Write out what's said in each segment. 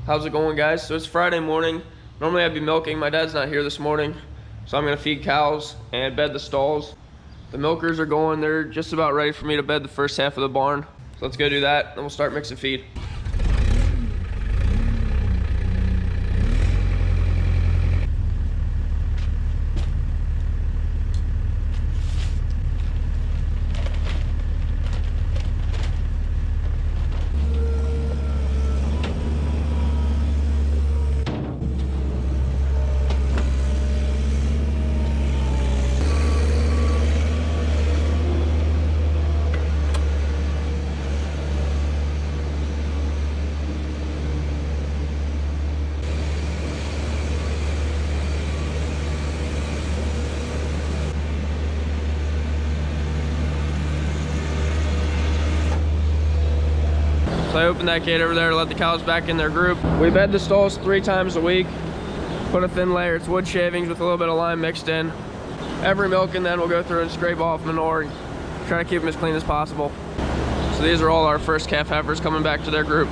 How's it going, guys? So it's Friday morning. Normally I'd be milking. My dad's not here this morning, so I'm gonna feed cows and bed the stalls. The milkers are going. They're just about ready for me to bed the first half of the barn. So let's go do that, and we'll start mixing feed. So I opened that gate over there to let the cows back in their group. We bed the stalls 3 times a week. Put a thin layer, it's wood shavings with a little bit of lime mixed in. Every milk, and then we'll go through and scrape off manure and try to keep them as clean as possible. So these are all our first calf heifers coming back to their group.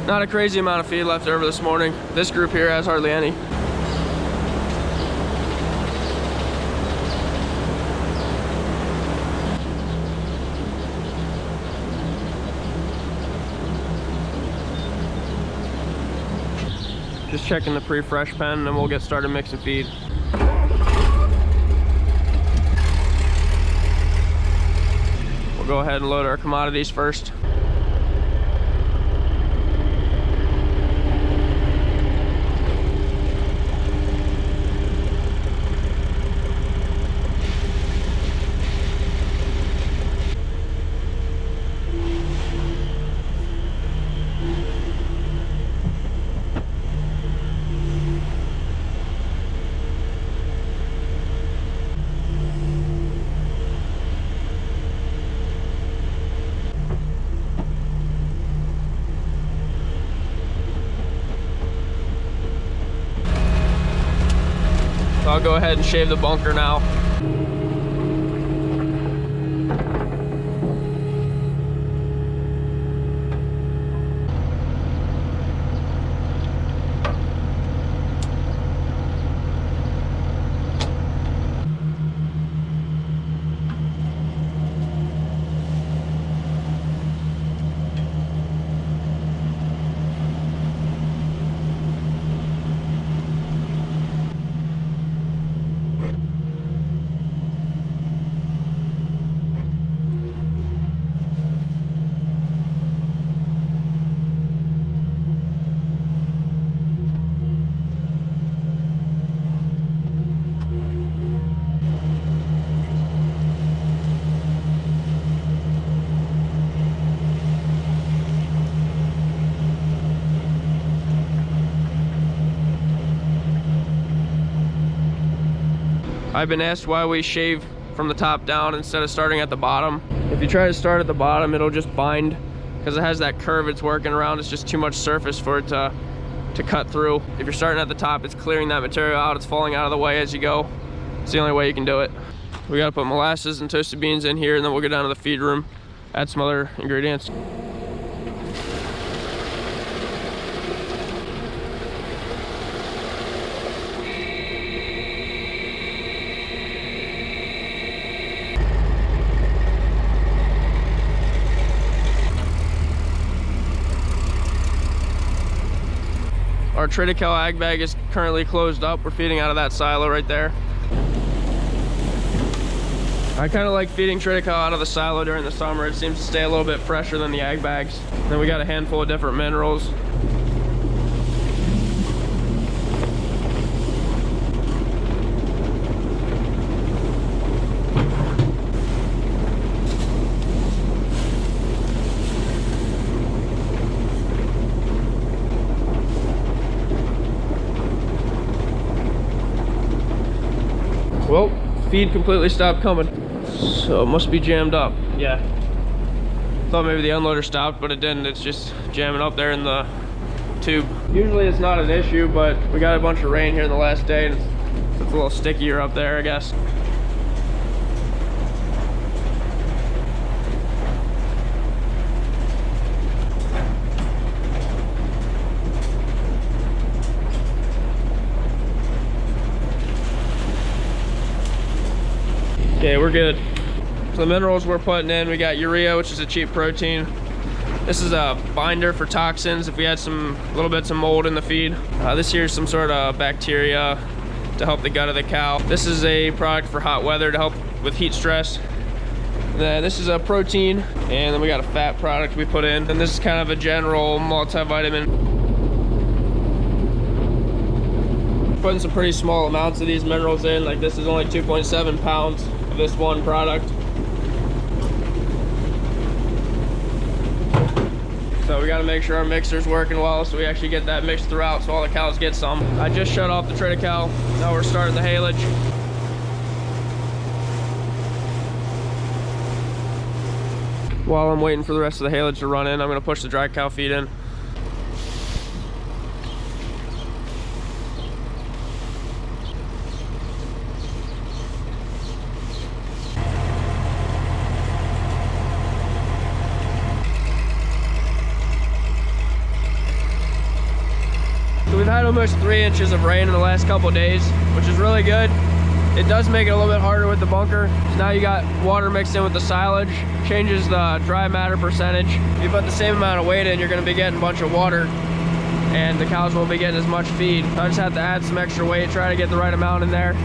Not a crazy amount of feed left over this morning. This group here has hardly any. Just checking the pre-fresh pen, and we'll get started mixing feed. We'll go ahead and load our commodities first. So I'll go ahead and shave the bunker now. I've been asked why we shave from the top down instead of starting at the bottom. If you try to start at the bottom, it'll just bind because it has that curve it's working around. It's just too much surface for it to cut through. If you're starting at the top, it's clearing that material out. It's falling out of the way as you go. It's the only way you can do it. We gotta put molasses and toasted beans in here, and then we'll go down to the feed room, add some other ingredients. Our Triticale ag bag is currently closed up. We're feeding out of that silo right there. I kind of like feeding Triticale out of the silo during the summer. It seems to stay a little bit fresher than the ag bags. Then we got a handful of different minerals. Well, feed completely stopped coming, so it must be jammed up. Yeah, thought maybe the unloader stopped, but it didn't. It's just jamming up there in the tube. Usually it's not an issue, but we got a bunch of rain here in the last day, and it's a little stickier up there, I guess. Okay, we're good. So the minerals we're putting in, we got urea, which is a cheap protein. This is a binder for toxins if we had some little bits of mold in the feed. This here is some sort of bacteria to help the gut of the cow. This is a product for hot weather to help with heat stress. Then this is a protein, and then we got a fat product we put in. And this is kind of a general multivitamin. Putting some pretty small amounts of these minerals in, like this is only 2.7 pounds of this one product. So we got to make sure our mixer's working well so we actually get that mixed throughout so all the cows get some. I just shut off the Tridical. Now we're starting the haylage. While I'm waiting for the rest of the haylage to run in, I'm going to push the dry cow feed in. So we've had almost 3 inches of rain in the last couple of days, which is really good. It does make it a little bit harder with the bunker. So now you got water mixed in with the silage, changes the dry matter percentage. If you put the same amount of weight in, you're gonna be getting a bunch of water and the cows won't be getting as much feed. So I just have to add some extra weight, try to get the right amount in there.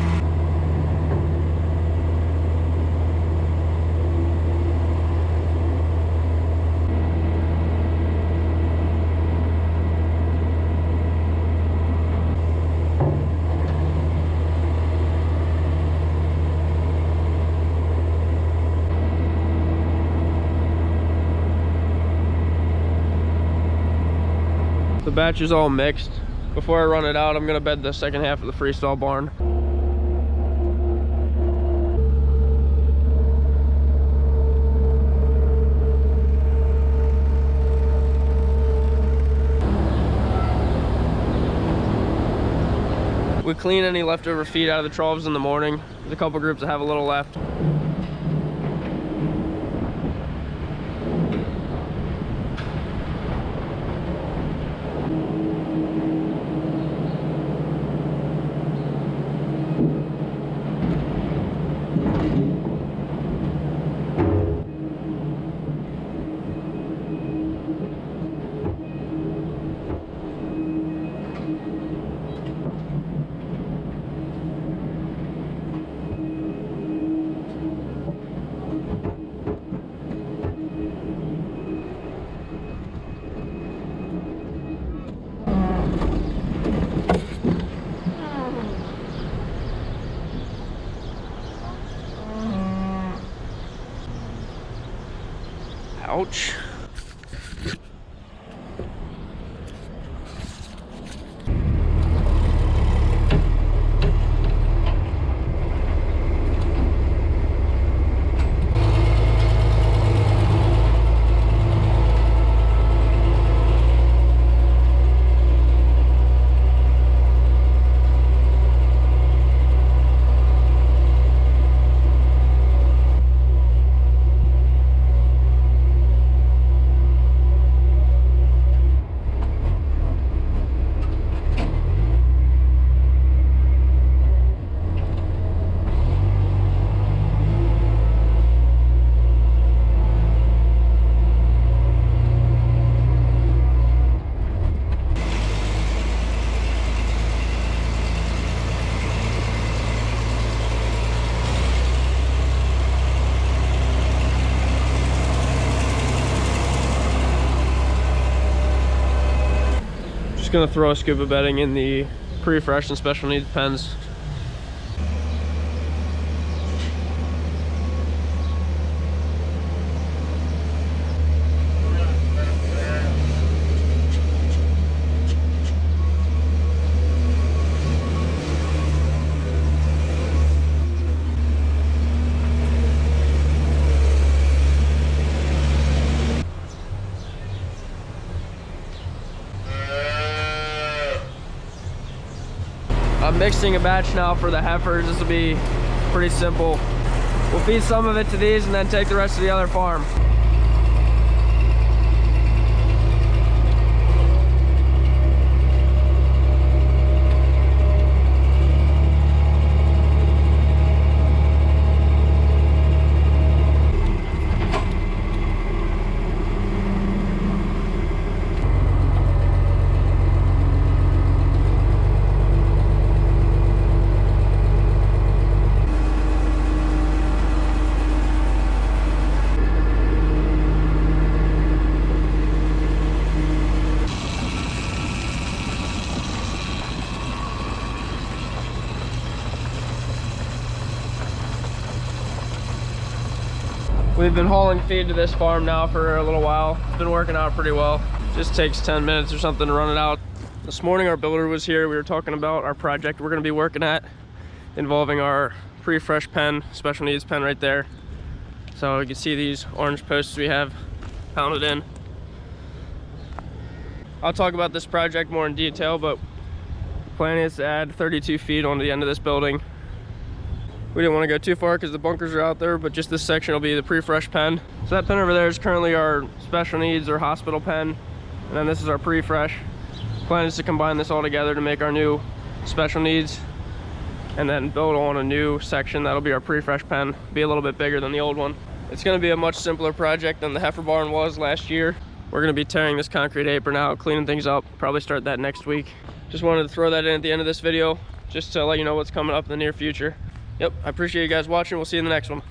The batch is all mixed. Before I run it out, I'm gonna bed the second half of the freestall barn. We clean any leftover feed out of the troughs in the morning. There's a couple groups that have a little left. Ouch. Gonna throw a scuba bedding in the pre-fresh and special needs pens. I'm mixing a batch now for the heifers. This will be pretty simple. We'll feed some of it to these and then take the rest to the other farm. We've been hauling feed to this farm now for a little while. It's been working out pretty well. Just takes 10 minutes or something to run it out. This morning our builder was here. We were talking about our project we're gonna be working at involving our pre-fresh pen, special needs pen right there. So you can see these orange posts we have pounded in. I'll talk about this project more in detail, but the plan is to add 32 feet onto the end of this building. We didn't want to go too far because the bunkers are out there, but just this section will be the pre-fresh pen. So that pen over there is currently our special needs or hospital pen, and then this is our pre-fresh. Plan is to combine this all together to make our new special needs, and then build on a new section that'll be our pre-fresh pen, be a little bit bigger than the old one. It's going to be a much simpler project than the heifer barn was last year. We're going to be tearing this concrete apron out, cleaning things up, probably start that next week. Just wanted to throw that in at the end of this video just to let you know what's coming up in the near future. Yep, I appreciate you guys watching. We'll see you in the next one.